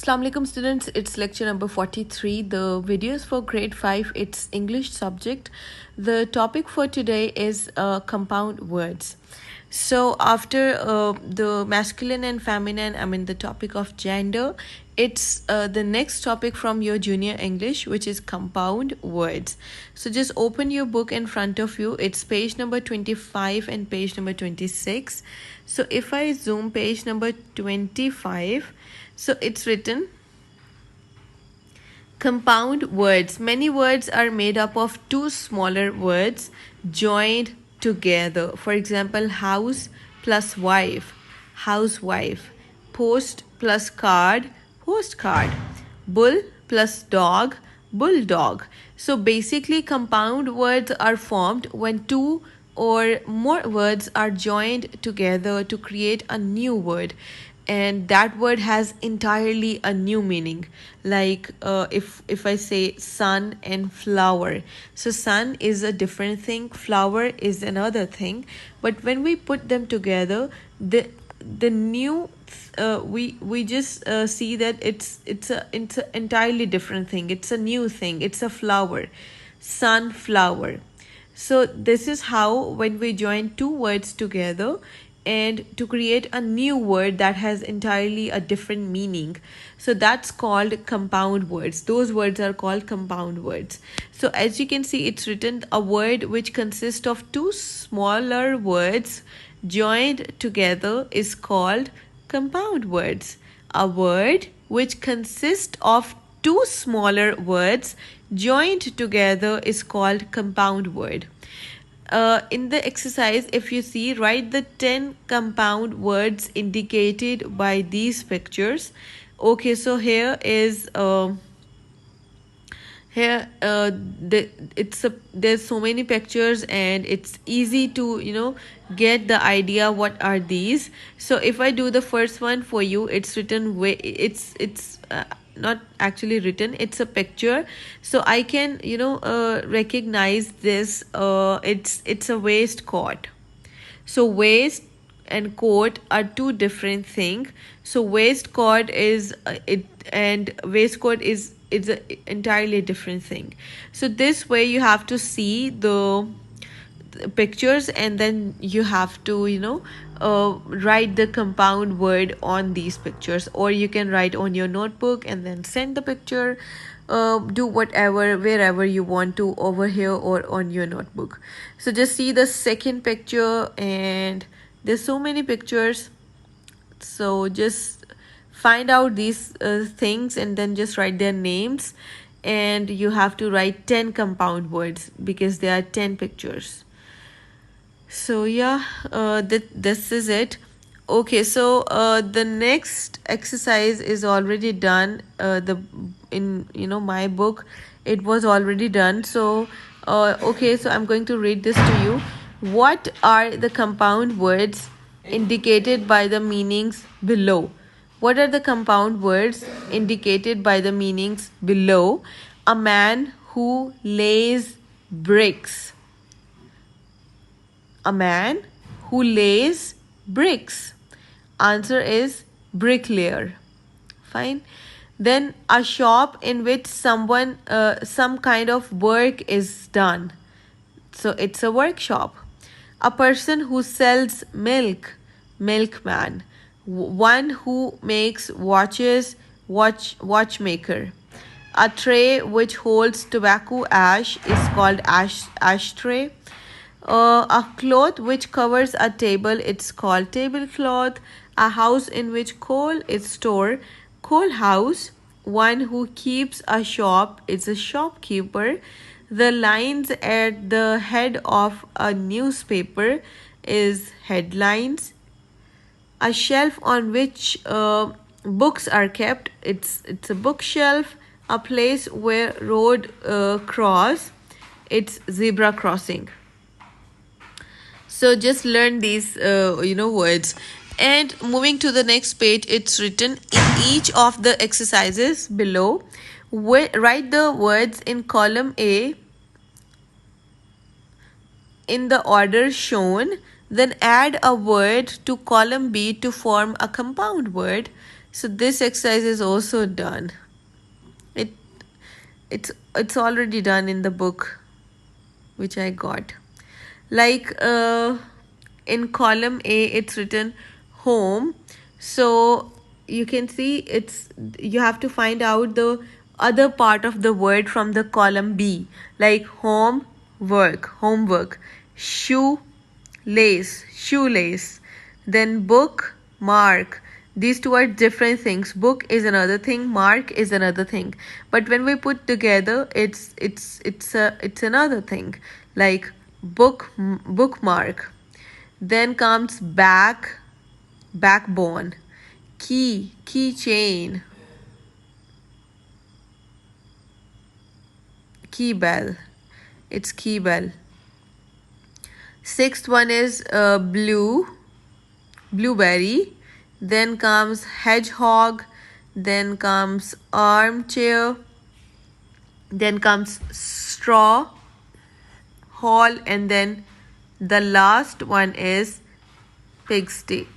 Assalamu alaikum students, it's lecture number 43. The video is for grade 5, it's English subject. The topic for today is compound words. So after the masculine and feminine, the topic of gender, it's the next topic from your junior English, which is compound words. So just open your book in front of you. It's page number 25 and page number 26. So if I zoom page number 25, so it's written compound words. Many words are made up of two smaller words joined together. For example, house plus wife, housewife. Post plus card, postcard. Bull plus dog, bulldog. So basically, compound words are formed when two or more words are joined together to create a new word, and that word has entirely a new meaning. Like if I say sun and flower, so sun is a different thing, flower is another thing, but when we put them together, the new we just see that it's a entirely different thing. It's a new thing. It's a flower, sunflower. So this is how when we join two words together and to create a new word that has entirely a different meaning, so that's called compound words. Those words are called compound words. So as you can see, it's written a word which consists of two smaller words joined together is called compound words. A word which consists of two smaller words joined together is called compound word. In the exercise, if you see, write the 10 compound words indicated by these pictures. Okay, so here is there's so many pictures and it's easy to get the idea what are these. So if I do the first one for you, it's written it's not actually written, it's a picture, so I can recognize this. It's a waistcoat. So waist and coat are two different things. So waistcoat is it and waistcoat is an entirely different thing. So this way you have to see the pictures and then you have to write the compound word on these pictures, or you can write on your notebook and then send the picture. Do whatever, wherever you want to, over here or on your notebook. So just see the second picture, and there's so many pictures, so just find out these things and then just write their names, and you have to write 10 compound words because there are 10 pictures. So yeah, this is it. Okay, so the next exercise is already done. In my book it was already done. So okay, so I'm going to read this to you. What are the compound words indicated by the meanings below? What are the compound words indicated by the meanings below? A man who lays bricks. A man who lays bricks. Answer is bricklayer. Fine. Then a shop in which some kind of work is done. So it's a workshop. A person who sells milk, milkman. One who makes watches, watchmaker. A tray which holds tobacco ash is called ashtray. A cloth which covers a table, it's called tablecloth. A house in which coal is stored, coal house. One who keeps a shop is a shopkeeper. The lines at the head of a newspaper is headlines. A shelf on which books are kept, it's a bookshelf. A place where road cross, it's zebra crossing. So just learn these words. And moving to the next page, it's written in each of the exercises below. Write the words in column A in the order shown. Then add a word to column B to form a compound word. So this exercise is also done. It it's already done in the book which I got. Like in column A, it's written home. So you can see you have to find out the other part of the word from the column B, like home, work, homework, shoe, lace, shoelace, then book, mark. These two are different things. Book is another thing, mark is another thing. But when we put together, it's another thing. Like bookmark. Then comes backbone, keychain, key bell. It's key bell. Sixth one is blueberry. Then comes hedgehog. Then comes armchair. Then comes straw, hall, and then the last one is pigsty.